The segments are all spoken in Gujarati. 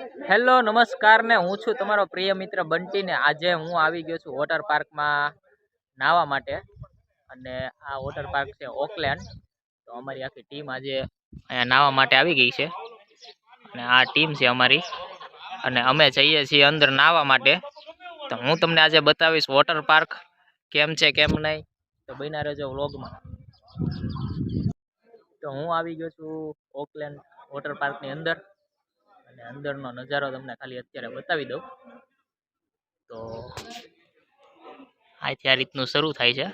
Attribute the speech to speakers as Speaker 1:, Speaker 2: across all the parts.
Speaker 1: હેલો નમસ્કાર ને હું છું તમારો પ્રિય મિત્ર બંટી ને આજે હું આવી ગયો છું વોટર પાર્કમાં નાહવા માટે અને આ વોટર પાર્ક છે ઓકલેન્ડ. તો અમારી આખી ટીમ આજે અહીંયા નાહવા માટે આવી ગઈ છે અને આ ટીમ છે અમારી અને અમે જઈએ છીએ અંદર નાહવા માટે. તો હું તમને આજે બતાવીશ વોટર પાર્ક કેમ છે કેમ નહીં, તો બન્યા રહેજો વ્લોગમાં. તો હું આવી ગયો છું ઓકલેન્ડ વોટર પાર્કની અંદર અને અંદરનો નજારો તમને ખાલી અત્યારે બતાવી દઉં. તો અહીંથી આ રીતનું શરૂ થાય છે.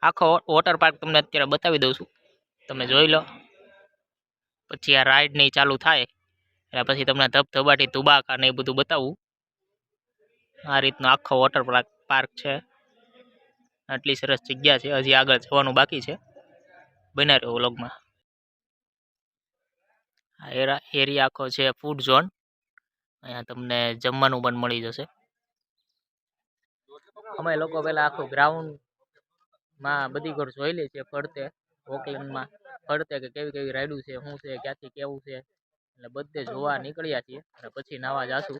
Speaker 1: આખો વોટર પાર્ક તમને અત્યારે બતાવી દઉં છું, તમે જોઈ લો. પછી આ રાઈડ ને ચાલુ થાય એટલે પછી તમને ધબધબાટી ધુબાકા ને એ બધું બતાવું. આ રીતનો આખો વોટર પાર્ક છે. આટલી સરસ જગ્યા છે, હજી આગળ જવાનું બાકી છે. બના રહ્યો વ્લોગમાં. આ એરિયા આખો છે ફૂડ ઝોન. અહીંયા તમને જમવાનું પણ મળી જશે. અમે લોકો પેલા આખું ગ્રાઉન્ડ માં બધી ઘર જોઈ લે છે ફરતે, ઓકલેન્ડમાં ફરતે કે કેવી કેવી રાઈડું છે, શું છે, ક્યાંથી કેવું છે, એટલે બધે જોવા નીકળ્યા છીએ અને પછી નાવા જાશું.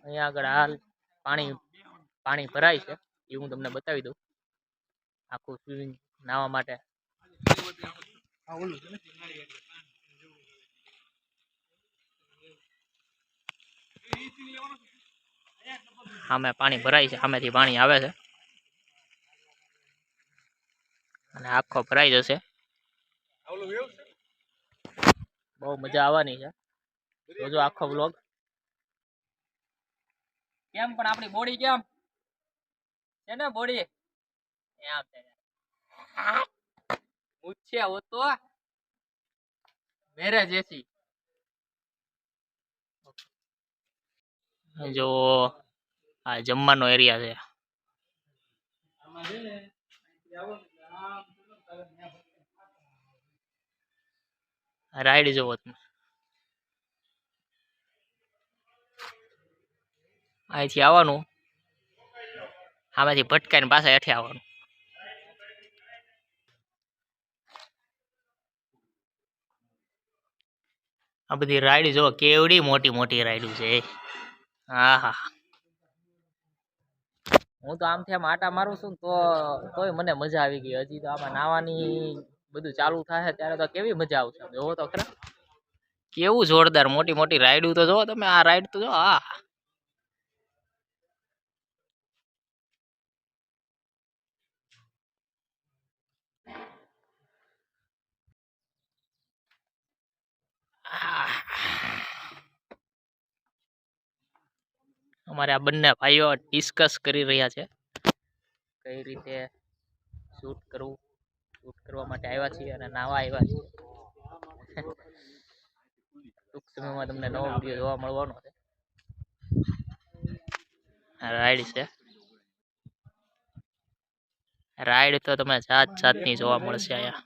Speaker 1: અહીંયા આગળ હાલ પાણી ભરાય છે એ હું તમને બતાવી દઉં. આખું સ્વિમિંગ નાહવા માટે સામે પાણી ભરાય છે, સામેથી પાણી આવે છે અને આખો ભરાઈ જશે. બહુ મજા આવવાની છે, જોજો આખો વ્લોગ. કેમ પણ આપણી બોડી કેમ છે ને, બોડી એમ છે મુછે હો તો મેરે જેસી. જો આ જમવાનો એરિયા છે. રાઈડ જોવો તમે. અહીંથી આવવાનું, આમાંથી ભટકાઈને પાછા હેઠે આવવાનું. આ બધી રાઈડ જો કેવડી મોટી મોટી રાઈડ છે. હા હા, હું તો આમથી આમ આટા મારું છું તોય મને મજા આવી ગઈ. હજી તો આમાં નાવાની બધું ચાલુ થાય ત્યારે તો કેવી મજા આવશે. જોવો તો ખરા કેવું જોરદાર મોટી મોટી રાઈડ તો જોવો તમે. આ રાઈડ તો જો. હા, અમારે આ બંને ભાઈઓ ડિસ્કસ કરી રહ્યા છે કઈ રીતે શૂટ કરવું. શૂટ કરવા માટે આવ્યા છીએ અને નાવા આવ્યા છીએ. ટૂંક સમયમાં તમને નવો વિડીયો જોવા મળવાનો છે. રાઈડ છે, રાઈડ તો તમે જાત જાતની જોવા મળશે અહીંયા.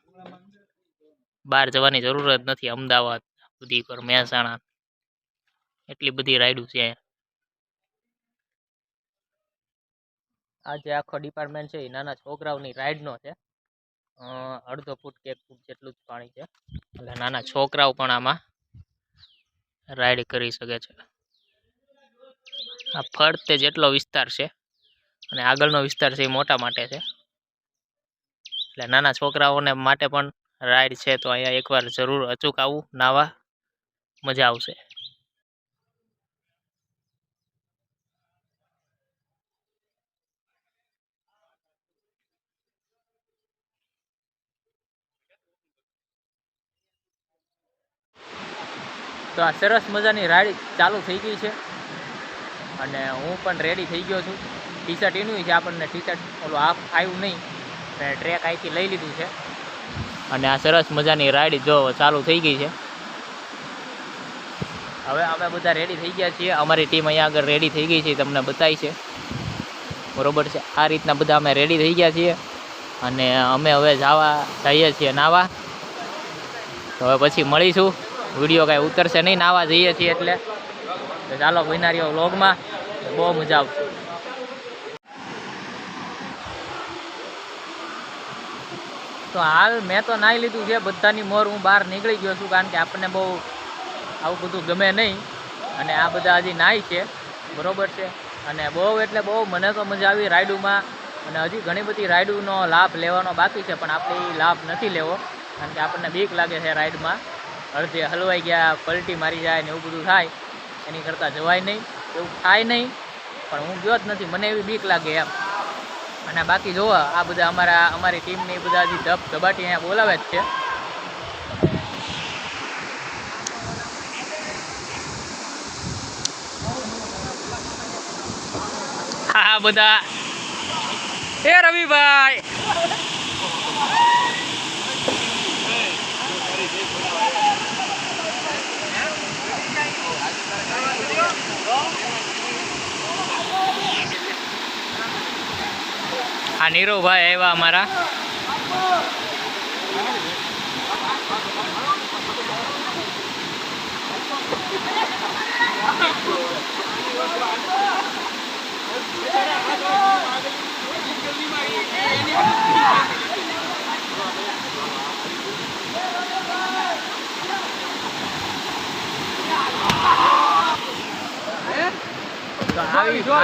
Speaker 1: બહાર જવાની જરૂર જ નથી. અમદાવાદ સુધી પર મહેસાણા એટલી બધી રાઈડું છે. આ જે આખો ડિપાર્ટમેન્ટ છે એ નાના છોકરાઓની રાઈડનો છે. અડધો ફૂટ કે 1 ફૂટ જેટલું જ પાણી છે એટલે નાના છોકરાઓ પણ આમાં રાઈડ કરી શકે છે. આ ફરતે જેટલો વિસ્તાર છે અને આગળનો વિસ્તાર છે એ મોટા માટે છે, એટલે નાના છોકરાઓને માટે પણ રાઈડ છે. તો અહીંયા એકવાર જરૂર અચૂક આવું નાવા, મજા આવશે. તો આ સરસ મજાની રાઈડ ચાલુ થઈ ગઈ છે અને હું પણ રેડી થઈ ગયો છું. ટી શર્ટ એનું છે, આપણને ટી શર્ટ ઓલું હાફ આવ્યું નહીં, ટ્રેક અહીંથી લઈ લીધું છે અને આ સરસ મજાની રાઈડ જો ચાલુ થઈ ગઈ છે. હવે અમે બધા રેડી થઈ ગયા છીએ. અમારી ટીમ અહીંયા આગળ રેડી થઈ ગઈ છે, તમને બતાવી છે બરોબર છે. આ રીતના બધા અમે રેડી થઈ ગયા છીએ અને અમે હવે જઈએ છીએ નાવા. તો હવે પછી મળીશું. વિડીયો કાંઈ ઉતરશે નહીં નાવા જઈએ છીએ એટલે. તો ચાલો બન્યા રહ્યો વ્લોગમાં. બહુ મજા આવશે. તો હાલ મેં તો નાહી લીધું છે, બધાની મોર હું બહાર નીકળી ગયો છું, કારણ કે આપણને બહુ આવું બધું ગમે નહીં. અને આ બધા હજી નાહી છે, બરોબર છે. અને બહુ એટલે બહુ મને તો મજા આવી રાઈડમાં. અને હજી ઘણી બધી રાઈડનો લાભ લેવાનો બાકી છે, પણ આપણે એ લાભ નથી લેવો, કારણ કે આપણને બીક લાગે છે રાઈડમાં. અડધે હલવાઈ ગયા, પલટી મારી જાય ને એવું બધું થાય, એની કરતાં જવાય નહીં. એવું થાય નહીં, પણ હું ગયો જ નથી, મને એવી બીક લાગે એમ. અને બાકી જોવો આ બધા અમારી ટીમની બધા હજી ધબાટી અહીંયા બોલાવે જ છે. હા બધા એ રવિભાઈ આ નીરવભાઈ આવ્યા અમારા.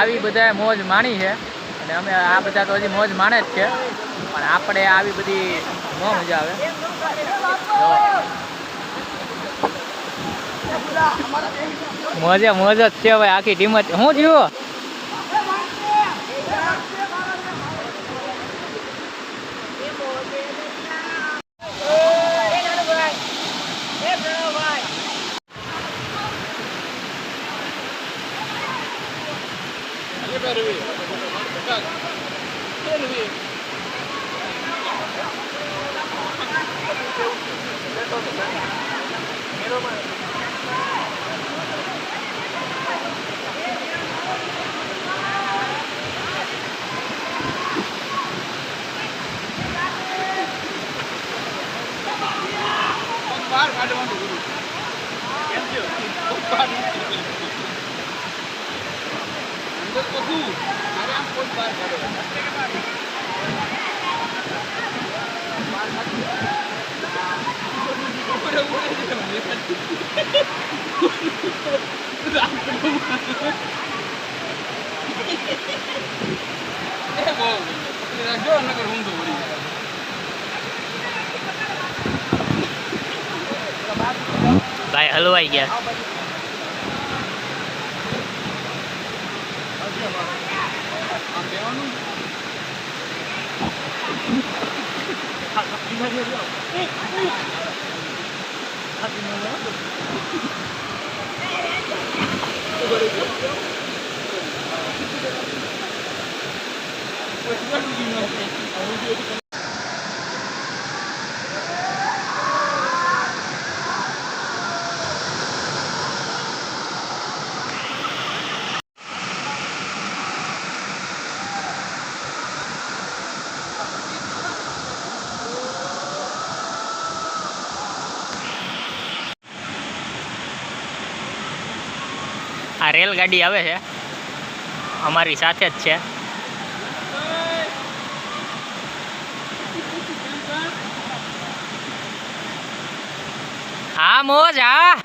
Speaker 1: આવી બધાએ મોજ માણી છે, અને અમે આ બધા તો હજી મોજ માણે જ છે, પણ આપણે આવી બધી ન મજા આવે. મોજે મોજ જ છે ભાઈ, આખી ટીમ જ. હું જીવો ભાઈ હલવાઈ ગયા. આ રેલગાડી આવે છે, અમારી સાથે જ છે. હા મોજ હા.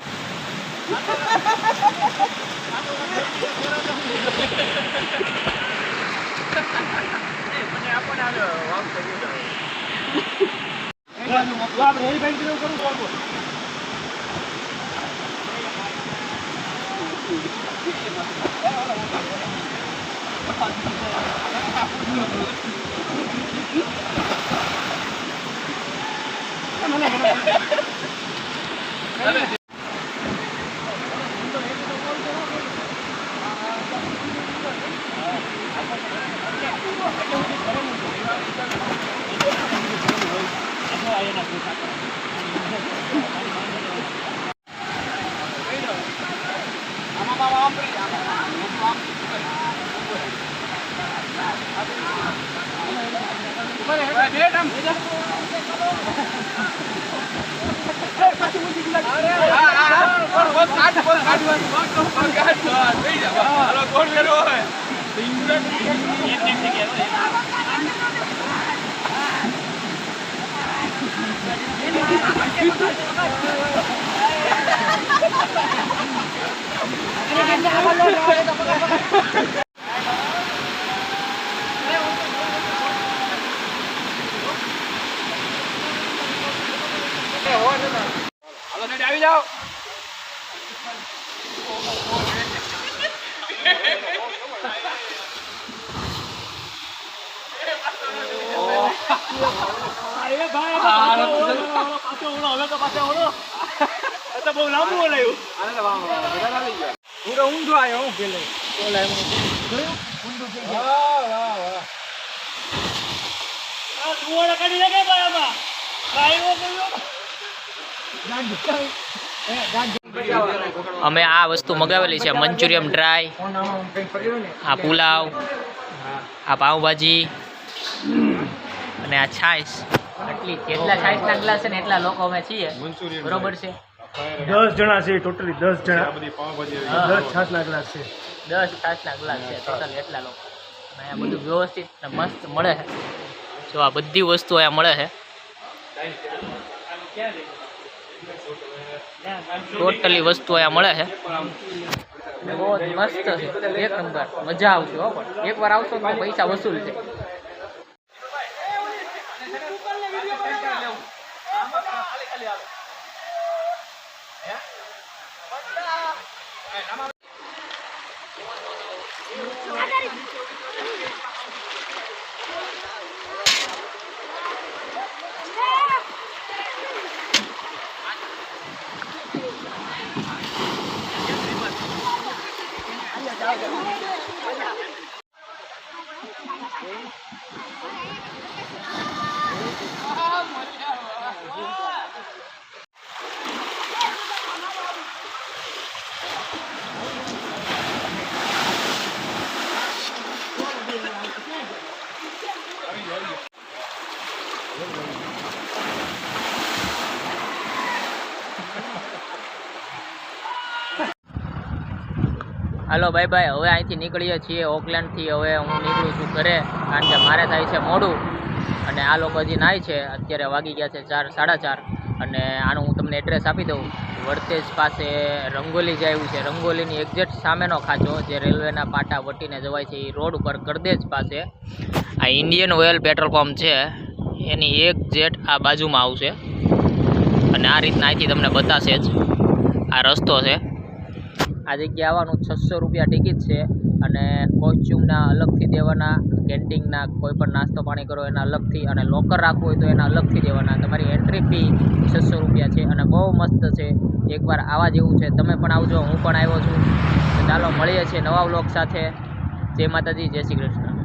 Speaker 2: આવી જાઓ. બહુ લાંબુ બોલાયું. ઊંધો આવ્યો હું પેલે. કાઢી નાખે ભાઈ આમાં.
Speaker 1: અમે આ વસ્તુ મગાવેલી છે મંચુરિયમ ડ્રાય, આ પુલાવ, આ પાવભાજી અને આ છાશ. આટલી જેટલા છાશના ગ્લાસ છે ને એટલા લોકો અમે છીએ, બરોબર છે.
Speaker 2: 10 જણા છે ટોટલી, 10 જણા. 10 છાશના ગ્લાસ છે,
Speaker 1: 10 છાશના ગ્લાસ છે ટોટલ એટલા લોકો. અને આ બધું વ્યવસ્થિત ને મસ્ત મળે છે. જો આ બધી વસ્તુ અહીંયા મળે છે, ટોટલી વસ્તુ અહીંયા મળે છે. બહુ જ મસ્ત છે, એક નંબર, મજા આવશે હો. પણ એકવાર આવશો તો પૈસા વસૂલ છે. હાલો બાય બાય. હવે અહીંથી નીકળીએ છીએ ઓકલેન્ડથી. હવે હું નીકળું છું ઘરે, કારણ કે મારે થાય છે મોડું અને આ લોકો હજી નાય છે. અત્યારે વાગી ગયા છે 4, 4:30. અને આનું હું તમને એડ્રેસ આપી દઉં. વર્તેજ પાસે રંગોલી જાય છે, રંગોલીની એક્ઝેક્ટ સામેનો ખાંચો જે રેલવેના પાટા વટીને જવાય છે, એ રોડ ઉપર કરદેજ પાસે આ ઇન્ડિયન ઓઇલ પેટ્રોલ પંપ છે, એની એક્ઝેક્ટ આ બાજુમાં આવશે. અને આ રીતના અહીંથી તમને બતાશે જ. આ રસ્તો છે. આ જગ્યા આવવાનું 600 રૂપિયા ટિકિટ છે. અને કોસ્ચ્યુમના અલગથી દેવાના, કેન્ટીનના કોઈ પણ નાસ્તો પાણી કરો એના અલગથી, અને લોકર રાખવું હોય તો એના અલગથી દેવાના. તમારી એન્ટ્રી ફી 600 રૂપિયા છે. અને બહુ મસ્ત છે, એકવાર આવા જેવું છે. તમે પણ આવજો, હું પણ આવ્યો છું. તો ચાલો મળીએ છીએ નવા વ્લોગ સાથે. જય માતાજી, જય શ્રી કૃષ્ણ.